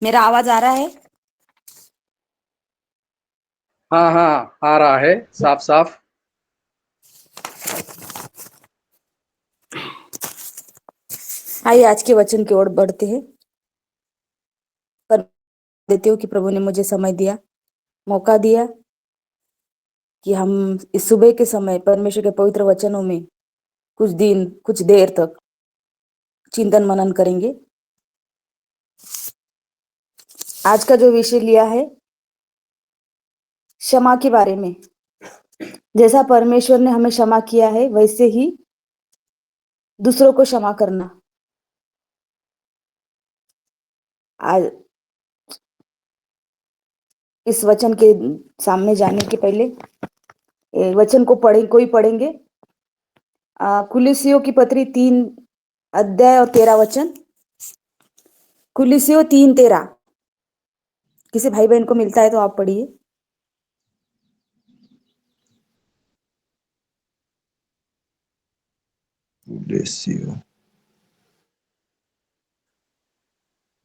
मेरा आवाज आ रहा है? हाँ हाँ, आ रहा है साफ साफ। आइए आज के वचन की ओर बढ़ते हैं। पर देती हूँ कि प्रभु ने मुझे समय दिया, मौका दिया कि हम इस सुबह के समय परमेश्वर के पवित्र वचनों में कुछ दिन, कुछ देर तक चिंतन मनन करेंगे। आज का जो विषय लिया है क्षमा के बारे में। जैसा परमेश्वर ने हमें क्षमा किया है वैसे ही दूसरों को क्षमा करना। आज इस वचन के सामने जाने के पहले वचन को पढ़ेंगे। कुलिसियों की पत्री 3 अध्याय और 13 वचन। कुलिसियों 3:13। किसी भाई बहन को मिलता है तो आप पढ़िए।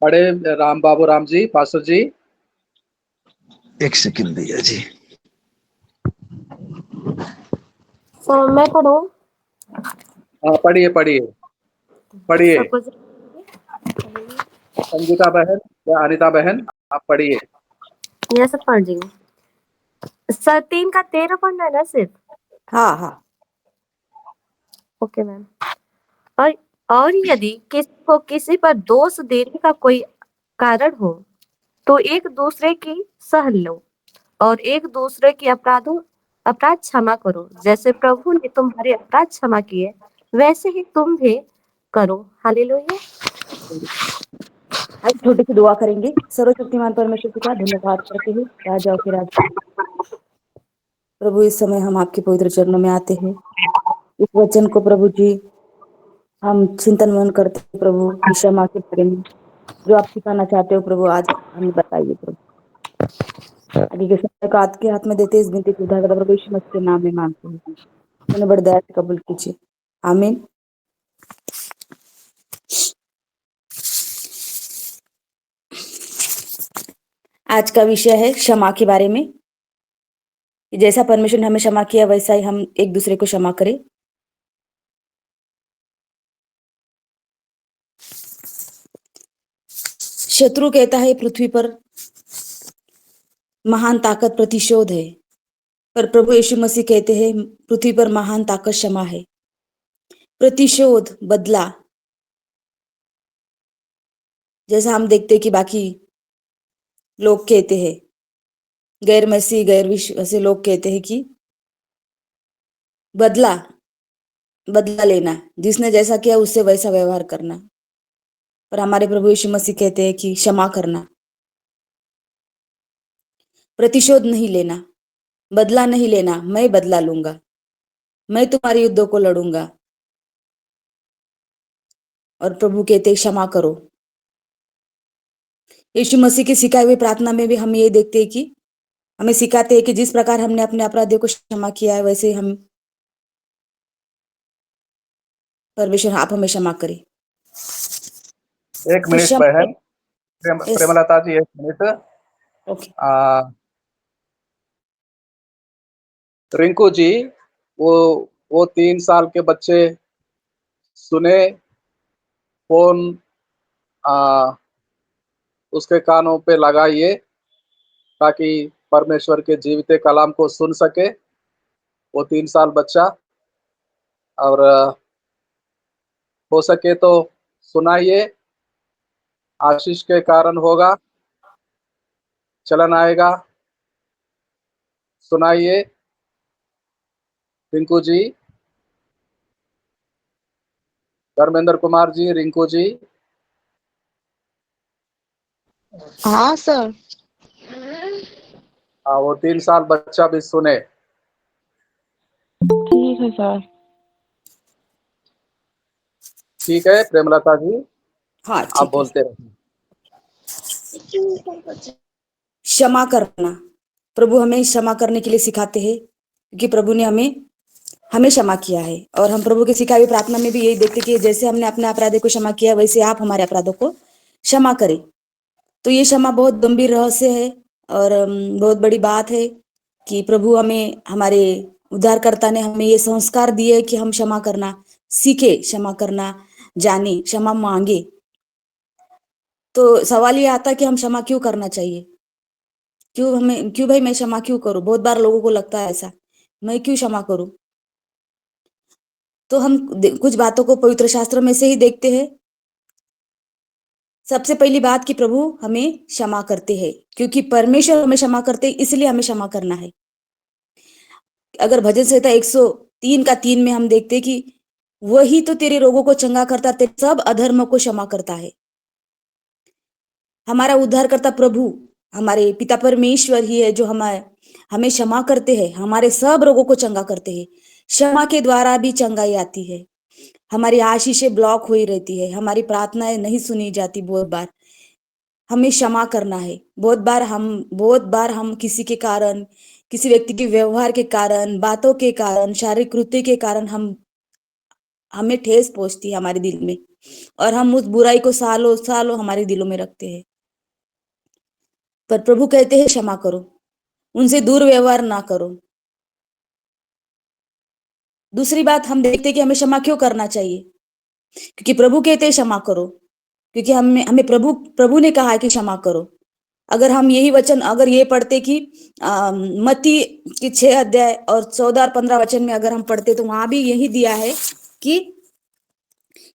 बड़े राम बाबू राम जी, पास्टर जी। एक सेकंड भैया जी। मैं पढ़ूं? हाँ, पढ़िए पढ़िए पढ़िए। सब कुछ संगीता बहन या अनिता बहन, आप पढ़िए। ये सब पढ़ रही हूँ। 3 का 13 पढ़ना है ना सिर्फ? हाँ हाँ। Okay ma'am. और और यदि किसी को किसी पर दोष देने का कोई कारण हो तो एक दूसरे की सह लो और एक दूसरे की अपराध क्षमा करो। जैसे प्रभु ने तुम्हारे अपराध क्षमा किए वैसे ही तुम भी करो। हालेलुया। आज छोटी सी दुआ करेंगे। सर्वशक्तिमान परमेश्वर पिता, धन्यवाद करते हैं राजा के राजा प्रभु, इस समय हम आपके पवित्र चरणों में आते हैं। इस वचन को प्रभु जी हम चिंतन मनन करते हैं प्रभु की क्षमा के बारे में। जो आप सिखाना चाहते हो प्रभु आज हमें बताइए प्रभु। आगे के समय को आपके हाथ में देते इस विनती की उद्धार प्रभु यीशु मसीह के नाम में मांगते हैं। उन्हें बड़ी दया से कबूल कीजिए, आमीन। आज का विषय है क्षमा के बारे में। जैसा परमेश्वर ने हमें क्षमा किया वैसा ही हम एक दूसरे को क्षमा करें। शत्रु कहता है पृथ्वी पर महान ताकत प्रतिशोध है, पर प्रभु यीशु मसीह कहते हैं पृथ्वी पर महान ताकत क्षमा है। प्रतिशोध, बदला, जैसा हम देखते हैं कि बाकी लोग कहते हैं, गैर मसीह गैर विश्वासी लोग कहते हैं कि बदला लेना, जिसने जैसा किया उससे वैसा व्यवहार करना। पर हमारे प्रभु यीशु मसीह कहते हैं कि क्षमा करना, प्रतिशोध नहीं लेना, बदला नहीं लेना। मैं बदला लूंगा, मैं तुम्हारे युद्धों को लड़ूंगा। और प्रभु कहते हैं क्षमा करो। यीशु मसीह की सिखाई हुई प्रार्थना में भी हम ये देखते हैं कि हमें सिखाते हैं कि जिस प्रकार हमने अपने अपराधियों को क्षमा किया है वैसे हम परमेश्वर आप हमें क्षमा करें। एक मिनट बहन, प्रेमलता जी, एक मिनट। ओके। रिंकू जी, वो 3 साल के बच्चे सुने फोन, आ, उसके कानों पे लगाइए ताकि परमेश्वर के जीवित कलाम को सुन सके। वो 3 साल बच्चा, और हो सके तो सुनाइए। आशीष के कारण होगा, चलन आएगा। सुनाइए रिंकू जी। धर्मेंद्र कुमार जी, रिंकू जी। हाँ सर। हाँ, वो 3 साल बच्चा भी सुने। ठीक है सर। ठीक है प्रेमलता जी, हाँ आप ठीक है। बोलते रहिए। क्षमा करना, प्रभु हमें क्षमा करने के लिए सिखाते हैं क्योंकि प्रभु ने हमें क्षमा किया है। और हम प्रभु की सिखाई हुई प्रार्थना में भी यही देखते कि जैसे हमने अपने अपराधों को क्षमा किया वैसे आप हमारे अपराधों को क्षमा करें। तो ये क्षमा बहुत गंभीर रहस्य है और बहुत बड़ी बात है कि प्रभु हमें, हमारे उद्धारकर्ता ने हमें ये संस्कार दिए कि हम क्षमा करना सीखे, क्षमा करना जाने, क्षमा मांगे। तो सवाल ये आता है कि हम क्षमा क्यों करना चाहिए, क्यों भाई मैं क्षमा क्यों करूं? बहुत बार लोगों को लगता है ऐसा, मैं क्यों क्षमा करूं? तो हम कुछ बातों को पवित्र शास्त्र में से ही देखते हैं। सबसे पहली बात कि प्रभु हमें क्षमा करते हैं, क्योंकि परमेश्वर हमें क्षमा करते हैं, इसलिए हमें क्षमा करना है। अगर भजन संहिता 103 का 3 में हम देखते कि वही तो तेरे रोगों को चंगा करता, तेरे सब अधर्म को क्षमा करता है। हमारा उद्धारकर्ता प्रभु, हमारे पिता परमेश्वर ही है जो हमें क्षमा करते हैं, हमारे सब रोगों को चंगा करते हैं। क्षमा के द्वारा भी चंगाई आती है। हमारी आशीषें ब्लॉक हुई रहती है, हमारी प्रार्थनाएं नहीं सुनी जाती। बहुत बार हमें क्षमा करना है। बहुत बार हम किसी के कारण, किसी व्यक्ति के व्यवहार के कारण, बातों के कारण, शारीरिक कृत्य के कारण हमें ठेस पहुंचती है हमारे दिल में, और हम उस बुराई को सालों सालों हमारे दिलों में रखते हैं। पर प्रभु कहते हैं क्षमा करो, उनसे दुर्व्यवहार ना करो। दूसरी बात हम देखते हैं कि हमें क्षमा क्यों करना चाहिए, क्योंकि प्रभु कहते हैं क्षमा करो, क्योंकि हमें प्रभु ने कहा है कि क्षमा करो। अगर हम यही वचन अगर ये पढ़ते कि मत्ती के 6 अध्याय और 14 और 15 वचन में अगर हम पढ़ते तो वहां भी यही दिया है कि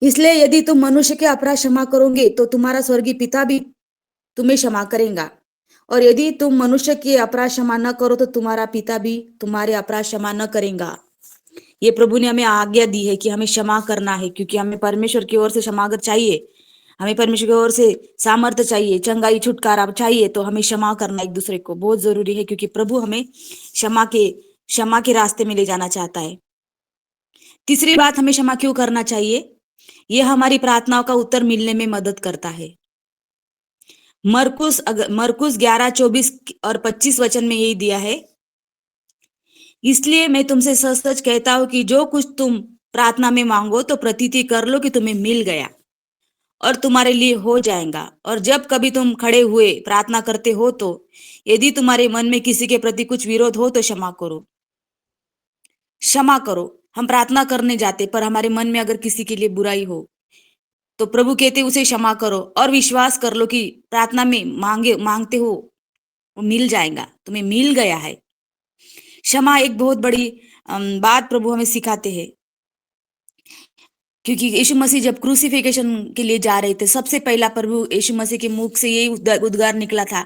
इसलिए यदि तुम मनुष्य के अपराध क्षमा करोगे तो तुम्हारा स्वर्गीय पिता भी तुम्हें क्षमा करेगा, और यदि तुम मनुष्य के अपराध क्षमा न करो तो तुम्हारा पिता भी तुम्हारे अपराध क्षमा न करेगा। ये प्रभु ने हमें आज्ञा दी है कि हमें क्षमा करना है, क्योंकि हमें परमेश्वर की ओर से क्षमा अगर चाहिए, हमें परमेश्वर की ओर से सामर्थ्य चाहिए, चंगाई छुटकारा चाहिए, तो हमें क्षमा करना एक दूसरे को बहुत जरूरी है, क्योंकि प्रभु हमें क्षमा के रास्ते में ले जाना चाहता है। तीसरी बात, हमें क्षमा क्यों करना चाहिए, यह हमारी प्रार्थनाओं का उत्तर मिलने में मदद करता है। मरकुस 11:24 और 25 वचन में यही दिया है, इसलिए मैं तुमसे सच सच कहता हूं कि जो कुछ तुम प्रार्थना में मांगो तो प्रतीति कर लो कि तुम्हें मिल गया और तुम्हारे लिए हो जाएगा। और जब कभी तुम खड़े हुए प्रार्थना करते हो तो यदि तुम्हारे मन में किसी के प्रति कुछ विरोध हो तो क्षमा करो। क्षमा करो। हम प्रार्थना करने जाते पर हमारे मन में अगर किसी के लिए बुराई हो तो प्रभु कहते उसे क्षमा करो और विश्वास कर लो कि प्रार्थना में मांगते हो वो मिल जाएगा, तुम्हें मिल गया है। क्षमा एक बहुत बड़ी बात प्रभु हमें सिखाते हैं, क्योंकि यीशु मसीह जब क्रूसिफिकेशन के लिए जा रहे थे, सबसे पहला प्रभु यीशु मसीह के मुख से यही उद्गार निकला था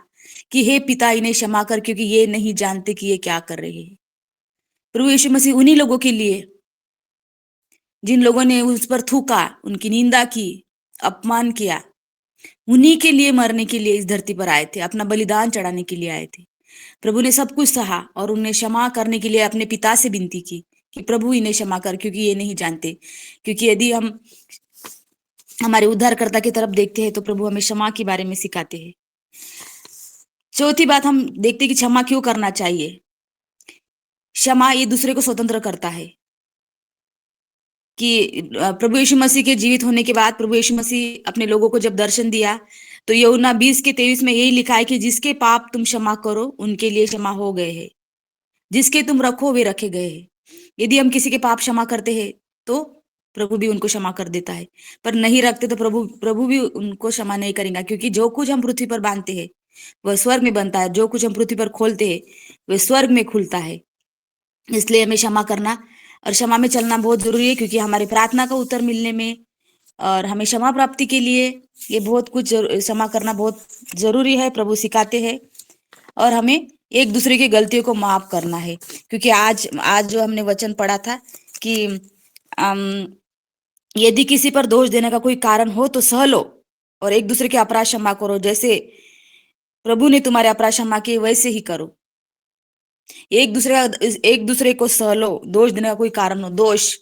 कि हे पिता इन्हें क्षमा कर, क्योंकि ये नहीं जानते कि ये क्या कर रहे हैं। प्रभु यीशु मसीह उन्हीं लोगों के लिए जिन लोगों ने उस पर थूका, उनकी निंदा की, अपमान किया, उन्हीं के लिए मरने के लिए इस धरती पर आए थे, अपना बलिदान चढ़ाने के लिए आए थे। प्रभु ने सब कुछ सहा और उन्हें क्षमा करने के लिए अपने पिता से विनती की कि प्रभु इन्हें क्षमा कर, क्योंकि ये नहीं जानते। क्योंकि यदि हम हमारे उद्धारकर्ता की तरफ देखते हैं तो प्रभु हमें क्षमा के बारे में सिखाते हैं। चौथी बात हम देखते हैं कि क्षमा क्यों करना चाहिए। क्षमा ये दूसरे को स्वतंत्र करता है, कि प्रभु यीशु मसीह के जीवित होने के बाद प्रभु यीशु मसीह अपने लोगों को जब दर्शन दिया तो यूहन्ना 20:23 में यही लिखा है कि जिसके पाप तुम क्षमा करो उनके लिए क्षमा हो गए हैं, जिसके तुम रखो वे रखे गए हैं। यदि हम किसी के पाप क्षमा करते हैं तो प्रभु भी उनको क्षमा कर देता है, पर नहीं रखते तो प्रभु भी उनको क्षमा नहीं करेगा, क्योंकि जो कुछ हम पृथ्वी पर बांधते हैं वह स्वर्ग में बनता है, जो कुछ हम पृथ्वी पर खोलते हैं वह स्वर्ग में खुलता है। इसलिए हमें क्षमा करना और क्षमा में चलना बहुत जरूरी है, क्योंकि हमारी प्रार्थना का उत्तर मिलने में और हमें क्षमा प्राप्ति के लिए ये बहुत कुछ क्षमा करना बहुत जरूरी है। प्रभु सिखाते हैं और हमें एक दूसरे की गलतियों को माफ करना है, क्योंकि आज जो हमने वचन पढ़ा था कि यदि किसी पर दोष देने का कोई कारण हो तो सह लो और एक दूसरे के अपराध क्षमा करो, जैसे प्रभु ने तुम्हारे अपराध क्षमा किए वैसे ही करो। एक दूसरे को सह लो। दोष देने का कोई कारण हो, दोष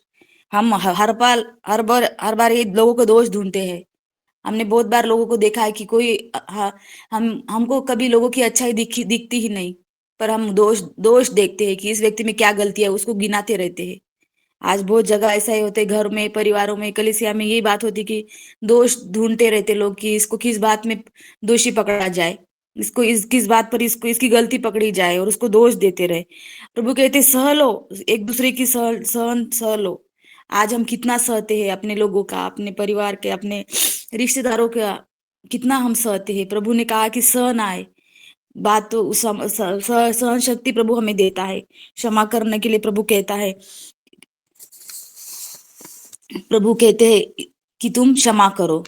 हम हर बार ये लोगों को दोष ढूंढते हैं। हमने बहुत बार लोगों को देखा है कि कोई हमको कभी लोगों की अच्छाई दिखती ही नहीं, पर हम दोष देखते हैं कि इस व्यक्ति में क्या गलती है, उसको गिनाते रहते हैं। आज बहुत जगह ऐसा ही होते, घर में, परिवारों में, कलीसिया में यही बात होती कि दोष ढूंढते रहते लोग कि इसको किस बात में दोषी पकड़ा जाए, इसको किस बात पर इसको इसकी गलती पकड़ी जाए और उसको दोष देते रहे। प्रभु कहते सह लो, एक दूसरे की सहन सह लो। आज हम कितना सहते हैं अपने लोगों का, अपने परिवार के, अपने रिश्तेदारों का, कितना हम सहते हैं। प्रभु ने कहा कि सहन आए बात, तो सहन शक्ति प्रभु हमें देता है, क्षमा करने के लिए प्रभु कहता है। प्रभु कहते हैं कि तुम क्षमा करो,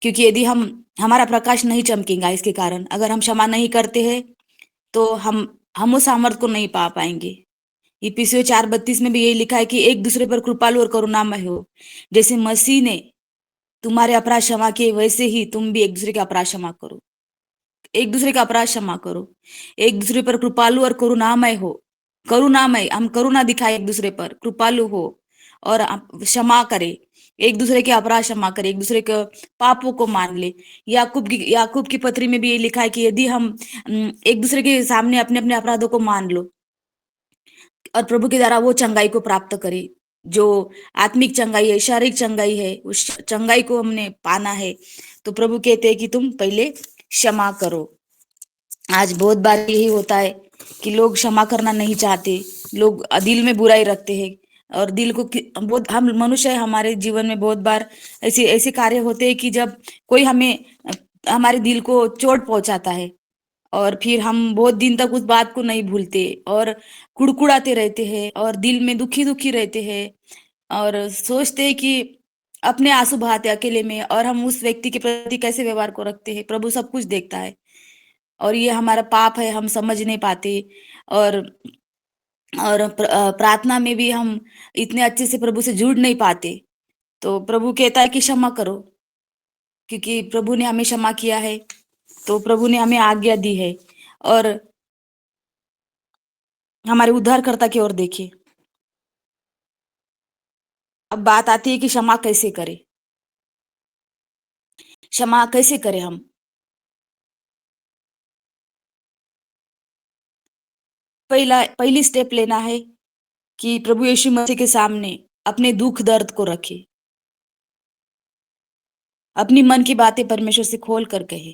क्योंकि यदि हमारा प्रकाश नहीं चमकेगा इसके कारण, अगर हम क्षमा नहीं करते हैं तो हम उस सामर्थ को नहीं पा पाएंगे। इफिसियों 4:32 में भी यही लिखा है कि एक दूसरे पर कृपालु और करुणामय हो, जैसे मसीह ने तुम्हारे अपराध क्षमा किए वैसे ही तुम भी एक दूसरे का अपराध क्षमा करो। एक दूसरे का अपराध क्षमा करो, एक दूसरे पर कृपालु और करुणामय हो। करुणामय, हम करुणा दिखाए एक दूसरे पर, कृपालु हो और क्षमा करे, एक दूसरे के अपराध क्षमा करे, एक दूसरे के पापों को मान ले। याकूब की पत्री में भी ये लिखा है कि यदि हम एक दूसरे के सामने अपने अपने अपराधों को मान लो और प्रभु के द्वारा वो चंगाई को प्राप्त करी, जो आत्मिक चंगाई है, शारीरिक चंगाई है, उस चंगाई को हमने पाना है, तो प्रभु कहते हैं कि तुम पहले क्षमा करो। आज बहुत बार यही होता है कि लोग क्षमा करना नहीं चाहते, लोग दिल में बुराई रखते हैं और दिल को बहुत, हम मनुष्य है, हमारे जीवन में बहुत बार ऐसे ऐसे कार्य होते हैं कि जब कोई हमारे दिल को चोट पहुंचाता है और फिर हम बहुत दिन तक उस बात को नहीं भूलते और कुड़कुड़ाते रहते हैं और दिल में दुखी दुखी रहते हैं और सोचते हैं कि अपने आंसू बहाते अकेले में, और हम उस व्यक्ति के प्रति कैसे व्यवहार को रखते हैं प्रभु सब कुछ देखता है और ये हमारा पाप है, हम समझ नहीं पाते। और प्रार्थना में भी हम इतने अच्छे से प्रभु से जुड़ नहीं पाते। तो प्रभु कहता है कि क्षमा करो, क्योंकि प्रभु ने हमें क्षमा किया है, तो प्रभु ने हमें आज्ञा दी है। और हमारे उद्धारकर्ता की ओर देखिए। अब बात आती है कि क्षमा कैसे करें, क्षमा कैसे करें हम। पहली स्टेप लेना है कि प्रभु यीशु मसीह के सामने अपने दुख दर्द को रखे, अपनी मन की बातें परमेश्वर से खोल कर कहे,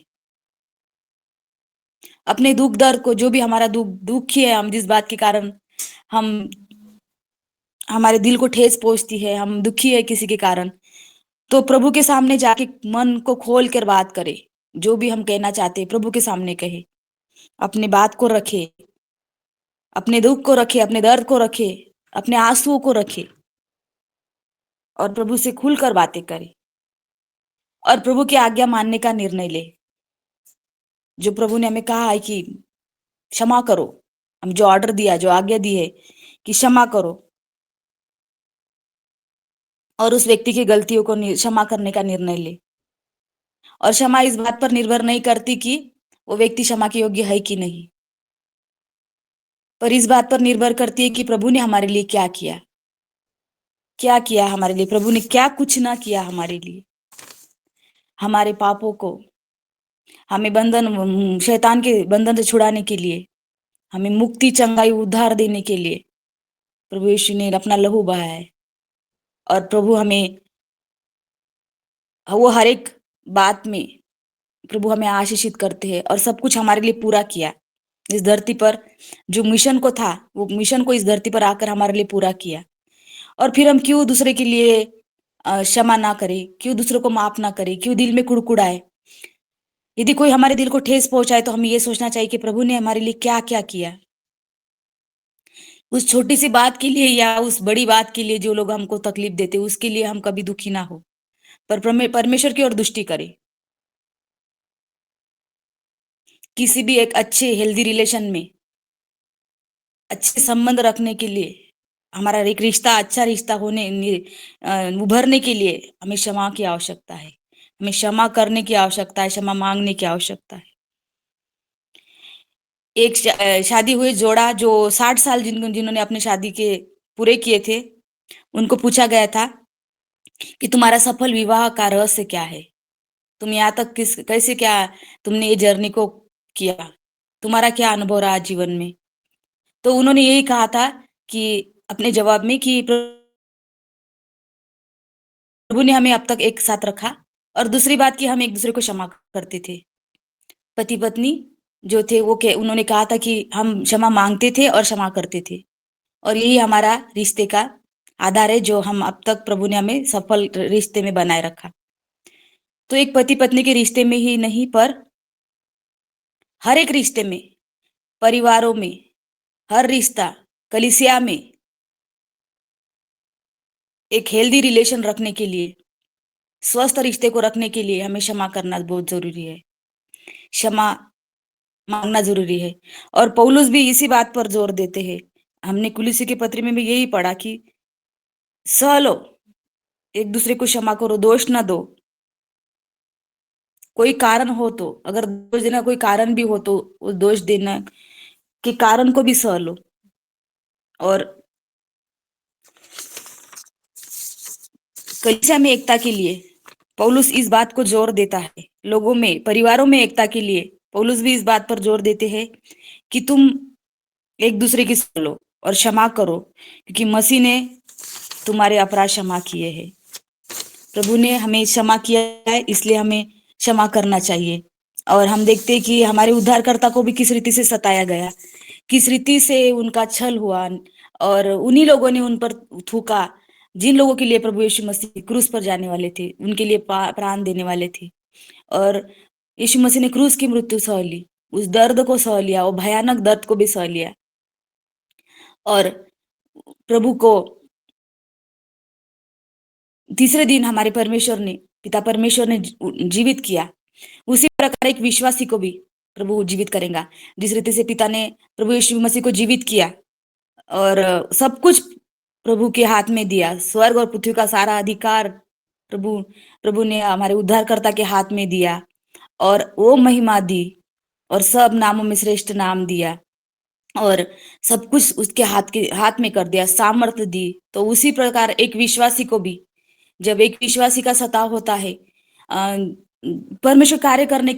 अपने दुख दर्द को, जो भी हमारा दुखी है, हम जिस बात के कारण हम हमारे दिल को ठेस पहुंचती है, हम दुखी है किसी के कारण, तो प्रभु के सामने जाके मन को खोल कर बात करे। जो भी हम कहना चाहते हैं प्रभु के सामने कहे, अपनी बात को रखे, अपने दुख को रखे, अपने दर्द को रखे, अपने आंसुओं को रखे और प्रभु से खुलकर बातें करे और प्रभु की आज्ञा मानने का निर्णय ले। जो प्रभु ने हमें कहा है कि क्षमा करो, हम जो ऑर्डर दिया, जो आज्ञा दी है कि क्षमा करो, और उस व्यक्ति की गलतियों को क्षमा करने का निर्णय ले। और क्षमा इस बात पर निर्भर नहीं करती कि वो व्यक्ति क्षमा के योग्य है कि नहीं, पर इस बात पर निर्भर करती है कि प्रभु ने हमारे लिए क्या किया, क्या किया हमारे लिए। प्रभु ने क्या कुछ ना किया हमारे लिए, हमारे पापों को, हमें शैतान के बंधन से छुड़ाने के लिए, हमें मुक्ति, चंगाई, उद्धार देने के लिए प्रभु यीशु ने अपना लहू बहाया है। और प्रभु हमें, वो हर एक बात में प्रभु हमें आशीषित करते हैं और सब कुछ हमारे लिए पूरा किया इस धरती पर। जो मिशन को था, वो मिशन को इस धरती पर आकर हमारे लिए पूरा किया। और फिर हम क्यों दूसरे के लिए क्षमा ना करें, क्यों दूसरों को माफ ना करें, क्यों दिल में कुड़कुड़ाए। यदि कोई हमारे दिल को ठेस पहुंचाए तो हमें ये सोचना चाहिए कि प्रभु ने हमारे लिए क्या क्या किया। उस छोटी सी बात के लिए या उस बड़ी बात के लिए जो लोग हमको तकलीफ देते, उसके लिए हम कभी दुखी ना हो, पर परमेश्वर की ओर दृष्टि करें। किसी भी एक अच्छे हेल्दी रिलेशन में अच्छे संबंध रखने के लिए, हमारा एक रिश्ता अच्छा रिश्ता उभरने के लिए हमें क्षमा की आवश्यकता है, हमें क्षमा करने की आवश्यकता है, क्षमा मांगने की आवश्यकता है। एक शादी हुए जोड़ा जो 60 साल जिन्होंने अपने शादी के पूरे किए थे, उनको पूछा गया था कि तुम्हारा सफल विवाह का रहस्य क्या है, तुम यहाँ तक कैसे क्या तुमने ये जर्नी को किया, तुम्हारा क्या अनुभव रहा जीवन में। तो उन्होंने यही कहा था कि अपने जवाब में कि प्रभु ने हमें अब तक एक साथ रखा। और दूसरी बात कि हम एक दूसरे को क्षमा करते थे। पति पत्नी जो थे वो उन्होंने कहा था कि हम क्षमा मांगते थे और क्षमा करते थे, और यही हमारा रिश्ते का आधार है जो हम अब तक प्रभु ने हमें सफल रिश्ते में बनाए रखा। तो एक पति पत्नी के रिश्ते में ही नहीं, पर हर एक रिश्ते में, परिवारों में, हर रिश्ता, कलीसिया में एक हेल्दी रिलेशन रखने के लिए, स्वस्थ रिश्ते को रखने के लिए हमें क्षमा करना बहुत जरूरी है, क्षमा मांगना जरूरी है। और पौलुस भी इसी बात पर जोर देते हैं। हमने कुलिसी के पत्र में भी यही पढ़ा कि सह लो, एक दूसरे को क्षमा करो, दोष न दो। कोई कारण हो तो, अगर दोष देना कोई कारण भी हो तो उस दोष देना के कारण को भी सह लो। और कलीसिया में एकता के लिए पौलुस इस बात को जोर देता है। लोगों में, परिवारों में एकता के लिए पौलुस भी इस बात पर जोर देते हैं कि तुम एक दूसरे की सुन लो और क्षमा करो, क्योंकि मसीह ने तुम्हारे अपराध क्षमा किए हैं। प्रभु ने हमें क्षमा किया है, इसलिए हमें क्षमा करना चाहिए। और हम देखते हैं कि हमारे उद्धारकर्ता को भी किस रीति से सताया गया, किस रीति से उनका छल हुआ, और उन्हीं लोगों ने उन पर थूका जिन लोगों के लिए प्रभु यीशु मसीह क्रूस पर जाने वाले थे, उनके लिए प्राण देने वाले थे। और यीशु मसीह ने क्रूस की मृत्यु सह ली, उस दर्द को सह लिया, वो भयानक दर्द को भी सह लिया, और प्रभु को तीसरे दिन हमारे परमेश्वर ने, पिता परमेश्वर ने जीवित किया। उसी प्रकार एक विश्वासी को भी प्रभु जीवित करेगा। जिस रीति से पिता ने प्रभु यीशु मसीह को जीवित किया और सब कुछ प्रभु के हाथ में दिया, स्वर्ग और पृथ्वी का सारा अधिकार प्रभु ने हमारे उद्धारकर्ता के हाथ में दिया, और वो महिमा दी, और सब नामों में श्रेष्ठ नाम दिया, और सब कुछ उसके हाथ में कर दिया, सामर्थ्य दी। तो उसी प्रकार एक विश्वासी को भी, जब एक विश्वासी का सताव होता है, परमेश्वर कार्य करने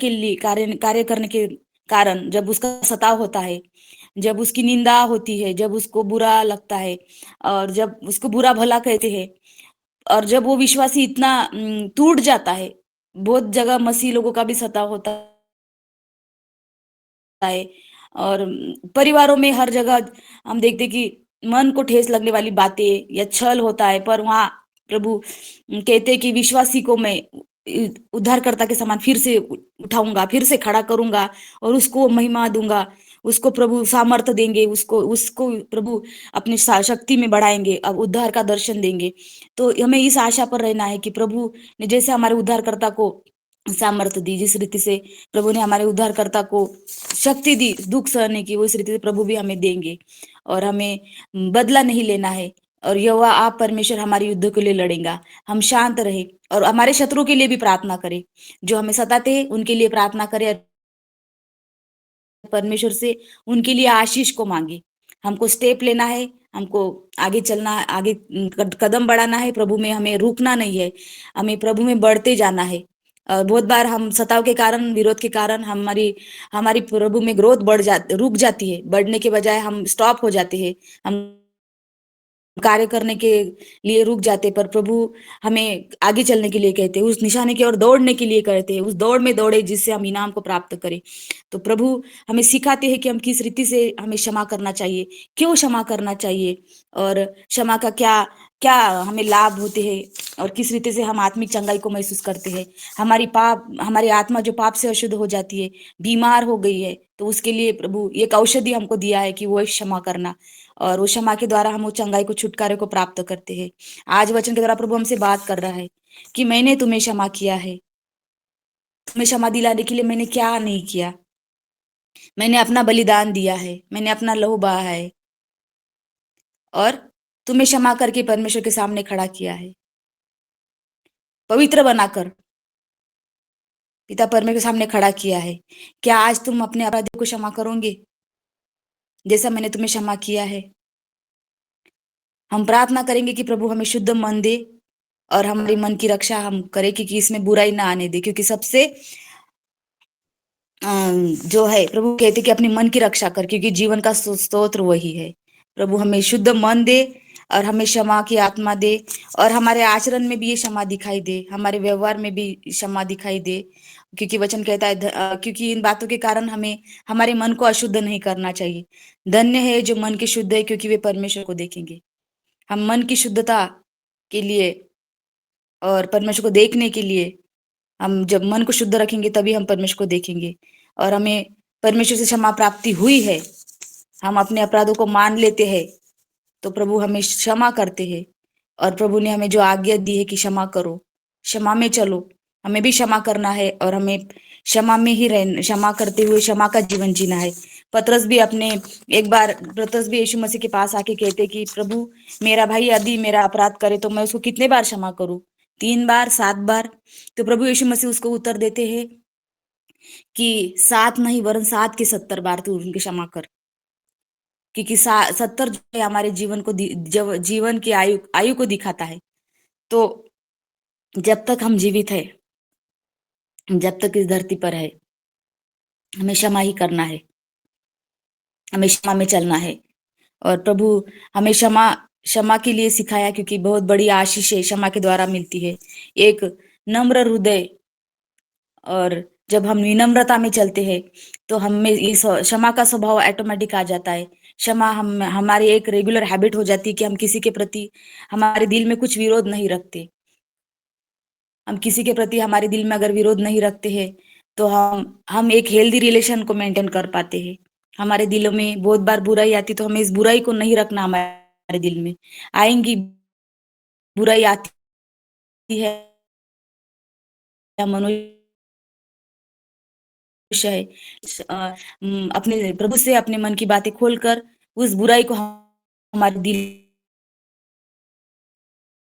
के कारण जब उसका सताव होता है, जब उसकी निंदा होती है, जब उसको बुरा लगता है, और जब उसको बुरा भला कहते हैं, और जब वो विश्वासी इतना टूट जाता है, बहुत जगह मसीह लोगों का भी सताव होता है, और परिवारों में हर जगह हम देखते कि मन को ठेस लगने वाली बातें या छल होता है, पर वहां प्रभु कहते हैं कि विश्वासी को मैं उद्धारकर्ता के समान फिर से उठाऊंगा, फिर से खड़ा करूंगा, और उसको महिमा दूंगा, उसको प्रभु सामर्थ्य देंगे, उसको प्रभु अपनी शक्ति में बढ़ाएंगे, अब उद्धार का दर्शन देंगे। तो हमें इस आशा पर रहना है कि प्रभु ने जैसे हमारे उद्धारकर्ता को सामर्थ्य दी, जिस रीति से प्रभु ने हमारे उद्धारकर्ता को शक्ति दी दुख सहने की, उस रीति से प्रभु भी हमें देंगे। और हमें बदला नहीं लेना है, और यहोवा आप परमेश्वर हमारे युद्ध के लिए लड़ेगा। हम शांत रहे और हमारे शत्रु के लिए भी प्रार्थना करें, जो हमें सताते हैं उनके लिए प्रार्थना करें, परमेश्वर से उनके लिए आशीष को मांगे। हमको स्टेप लेना है, हमको आगे चलना, आगे कदम बढ़ाना है, प्रभु में हमें रुकना नहीं है, हमें प्रभु में बढ़ते जाना है। बहुत बार हम सताव के कारण, विरोध के कारण हमारी प्रभु में ग्रोथ रुक जाती है, बढ़ने के बजाय हम स्टॉप हो जाते हैं, हम कार्य करने के लिए रुक जाते, पर प्रभु हमें आगे चलने के लिए कहते हैं, उस निशाने की ओर दौड़ने के लिए कहते हैं, उस दौड़ में दौड़े जिससे हम इनाम को प्राप्त करें। तो प्रभु हमें सिखाते हैं कि हम किस रीति से हमें क्षमा करना चाहिए, क्यों क्षमा करना चाहिए, और क्षमा का क्या क्या हमें लाभ होते हैं, और किस रीति से हम आत्मिक चंगाई को महसूस करते हैं। हमारी आत्मा जो पाप से अशुद्ध हो जाती है, बीमार हो गई है, तो उसके लिए प्रभु एक औषधि हमको दिया है कि वो क्षमा करना, और वो क्षमा के द्वारा हम वो चंगाई को, छुटकारे को प्राप्त करते हैं। आज वचन के द्वारा प्रभु हमसे बात कर रहा है कि मैंने तुम्हें क्षमा किया है, तुम्हें क्षमा दिलाने के लिए मैंने क्या नहीं किया, मैंने अपना बलिदान दिया है, मैंने अपना लहू बहा है, और तुम्हें क्षमा करके परमेश्वर के सामने खड़ा किया है, पवित्र बनाकर पिता परमेश्वर के सामने खड़ा किया है। क्या आज तुम अपने अपराधियों को क्षमा करोगे जैसा मैंने तुम्हें क्षमा किया है? हम प्रार्थना करेंगे कि प्रभु हमें शुद्ध मन दे, और हमारी मन की रक्षा हम करें कि इसमें बुराई ना आने दे, क्योंकि सबसे जो है, प्रभु कहते कि अपने मन की रक्षा कर, क्योंकि जीवन का स्रोत वही है। प्रभु हमें शुद्ध मन दे, और हमें क्षमा की आत्मा दे, और हमारे आचरण में भी ये क्षमा दिखाई दे, हमारे व्यवहार में भी क्षमा दिखाई दे, क्योंकि वचन कहता है क्योंकि इन बातों के कारण हमें हमारे मन को अशुद्ध नहीं करना चाहिए। धन्य है जो मन के शुद्ध है, क्योंकि वे परमेश्वर को देखेंगे। हम मन की शुद्धता के लिए और परमेश्वर को देखने के लिए, हम जब मन को शुद्ध रखेंगे तभी हम परमेश्वर को देखेंगे। और हमें परमेश्वर से क्षमा प्राप्ति हुई है, हम अपने अपराधों को मान लेते हैं, तो प्रभु हमें क्षमा करते हैं। और प्रभु ने हमें जो आज्ञा दी है कि क्षमा करो, क्षमा में चलो, हमें भी क्षमा करना है, और हमें क्षमा में ही रहना, क्षमा करते हुए क्षमा का जीवन जीना है। पतरस भी यीशु मसीह के पास आके कहते कि प्रभु, मेरा भाई यदि मेरा अपराध करे तो मैं उसको कितने बार क्षमा करूं? 3 बार, 7 बार? तो प्रभु यीशु मसीह उसको उत्तर देते हैं कि 7 नहीं वरन 7 के 70 बार तू उनकी क्षमा कर, क्योंकि 70 जो है हमारे जीवन को जीवन की आयु को दिखाता है। तो जब तक हम जीवित है, जब तक इस धरती पर है, हमें क्षमा ही करना है, हमें क्षमा में चलना है। और प्रभु हमें क्षमा के लिए सिखाया, क्योंकि बहुत बड़ी आशीष है क्षमा के द्वारा मिलती है, एक नम्र हृदय। और जब हम विनम्रता में चलते हैं तो हमें इस क्षमा का स्वभाव ऑटोमेटिक आ जाता है। क्षमा हमारी एक रेगुलर हैबिट हो जाती है कि हम किसी के प्रति हमारे दिल में कुछ विरोध नहीं रखते। हम किसी के प्रति हमारे दिल में अगर विरोध नहीं रखते हैं तो हम एक हेल्दी रिलेशन को मेंटेन कर पाते हैं। हमारे दिलों में बहुत बार बुराई आती, तो हमें इस बुराई को नहीं रखना हमारे दिल में। आएंगी बुराई आती है, मनुष्य है, अपने प्रभु से अपने मन की बातें खोलकर उस बुराई को हमारे दिल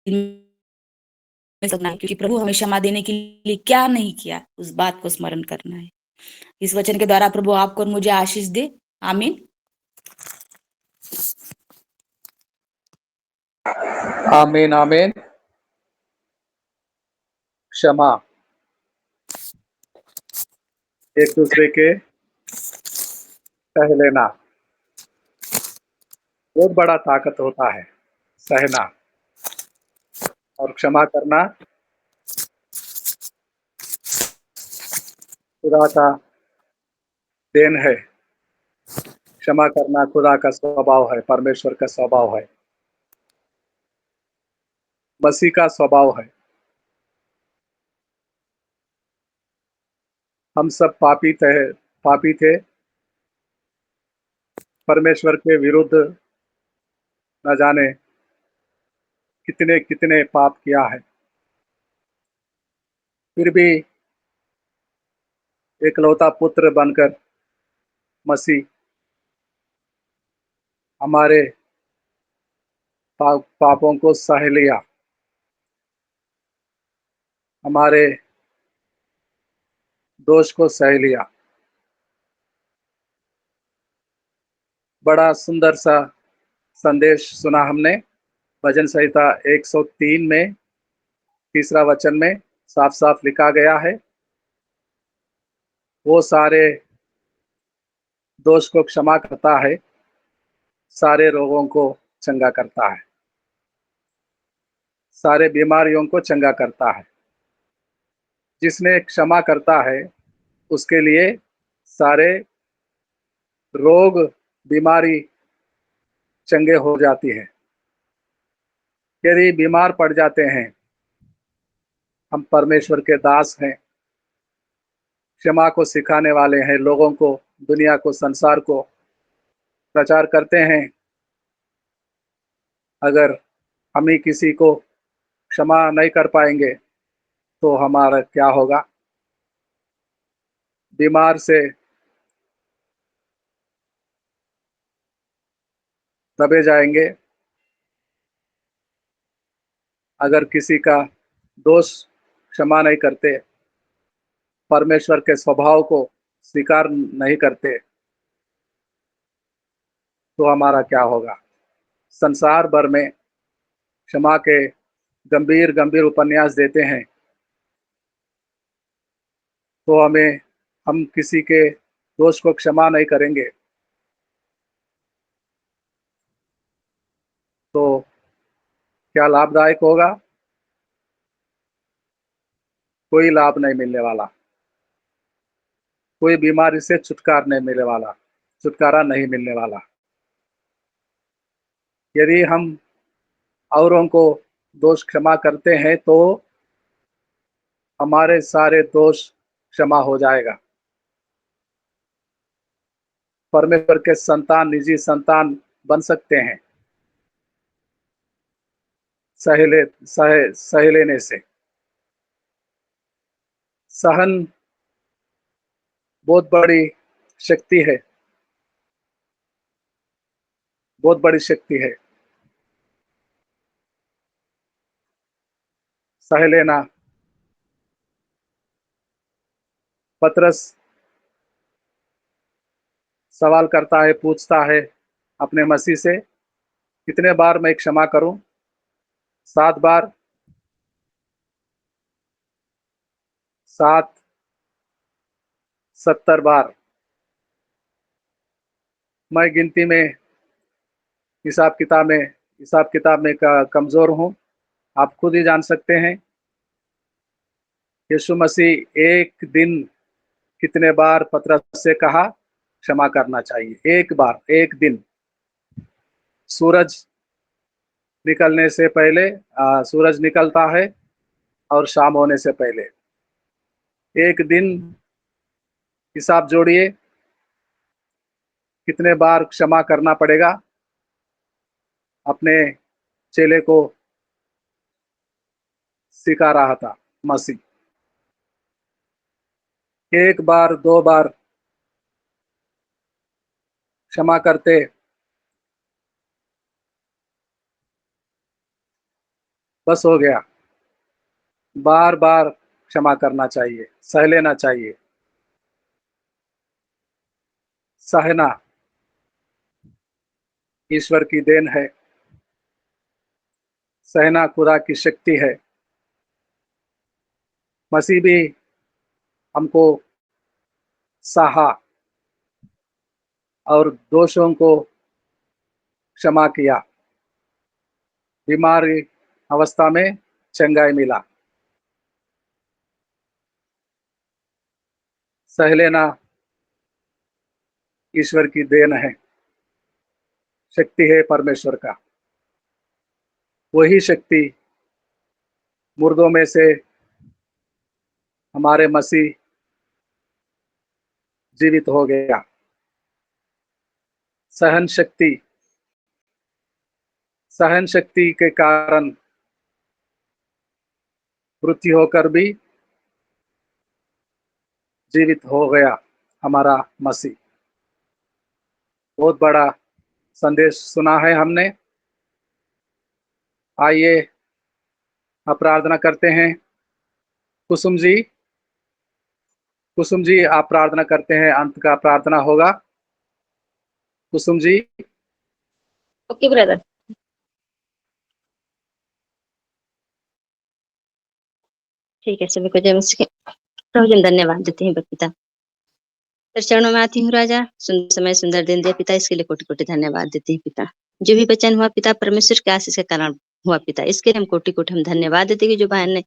में सकना है, क्योंकि प्रभु हमें क्षमा देने के लिए क्या नहीं किया, उस बात को स्मरण करना है। इस वचन के द्वारा प्रभु आपको और मुझे आशीष दे। आमीन। आमीन आमीन। क्षमा, एक दूसरे के सह लेना बहुत बड़ा ताकत होता है। सहना और क्षमा करना खुदा का देन है। क्षमा करना खुदा का स्वभाव है, परमेश्वर का स्वभाव है, मसीह का स्वभाव है। हम सब पापी थे, परमेश्वर के विरुद्ध न जाने कितने कितने पाप किया है। फिर भी एकलौता पुत्र बनकर मसीह हमारे पापों को सह लिया, हमारे दोष को सह लिया। बड़ा सुंदर सा संदेश सुना हमने। भजन संहिता 103 में 3रा वचन में साफ साफ लिखा गया है, वो सारे दोष को क्षमा करता है, सारे रोगों को चंगा करता है, सारे बीमारियों को चंगा करता है। जिसने क्षमा करता है उसके लिए सारे रोग बीमारी चंगे हो जाती है। यदि बीमार पड़ जाते हैं, हम परमेश्वर के दास हैं, क्षमा को सिखाने वाले हैं, लोगों को, दुनिया को, संसार को प्रचार करते हैं। अगर हम ही किसी को क्षमा नहीं कर पाएंगे तो हमारा क्या होगा? बीमार से दबे जाएंगे। अगर किसी का दोष क्षमा नहीं करते, परमेश्वर के स्वभाव को स्वीकार नहीं करते, तो हमारा क्या होगा? संसार भर में क्षमा के गंभीर गंभीर उपन्यास देते हैं, तो हम किसी के दोष को क्षमा नहीं करेंगे तो क्या लाभदायक होगा? कोई लाभ नहीं मिलने वाला, कोई बीमारी से छुटकारा नहीं मिलने वाला। यदि हम औरों को दोष क्षमा करते हैं तो हमारे सारे दोष क्षमा हो जाएगा। परमेश्वर के संतान निजी संतान बन सकते हैं सह लेने से। सहन बहुत बड़ी शक्ति है, बहुत बड़ी शक्ति है। सह लेना। पतरस सवाल करता है, पूछता है अपने मसीह से, कितने बार मैं क्षमा करूं? 7 बार? 7, 70 बार? मैं गिनती में, हिसाब किताब में कमजोर हूं। आप खुद ही जान सकते हैं यीशु मसीह एक दिन कितने बार पतरस से कहा क्षमा करना चाहिए? एक बार, एक दिन। सूरज निकलने से पहले, सूरज निकलता है और शाम होने से पहले एक दिन। हिसाब जोड़िए, कितने बार क्षमा करना पड़ेगा? अपने चेले को सिखा रहा था मसीह। 1 बार, 2 बार क्षमा करते बस हो गया। बार बार क्षमा करना चाहिए, सह लेना चाहिए। सहना ईश्वर की देन है, सहना खुदा की शक्ति है। मसीह भी हमको सहा और दोषों को क्षमा किया। बीमारी अवस्था में चंगाई मिला। सह लेना ईश्वर की देन है, शक्ति है परमेश्वर का। वही शक्ति मुर्दों में से हमारे मसीह जीवित हो गया। सहन शक्ति के कारण मृत्यु होकर भी जीवित हो गया हमारा मसीह। बहुत बड़ा संदेश सुना है हमने। आइए अब प्रार्थना करते हैं। कुसुम जी आप प्रार्थना करते हैं, अंत का प्रार्थना होगा। कुसुम जी। Okay brother. ठीक है, सभी को जय मसीह। प्रभु जी धन्यवाद देते हैं पिता, तेरे चरणों में आती हूँ राजा। सुंदर समय, सुंदर दिन दिया पिता, इसके लिए कोटि कोटि धन्यवाद देते हैं पिता। जो भी वचन हुआ पिता, परमेश्वर के आशीष के कारण हुआ पिता, इसके लिए हम कोटि कोटि हम धन्यवाद देते हैं कि जो बहन ने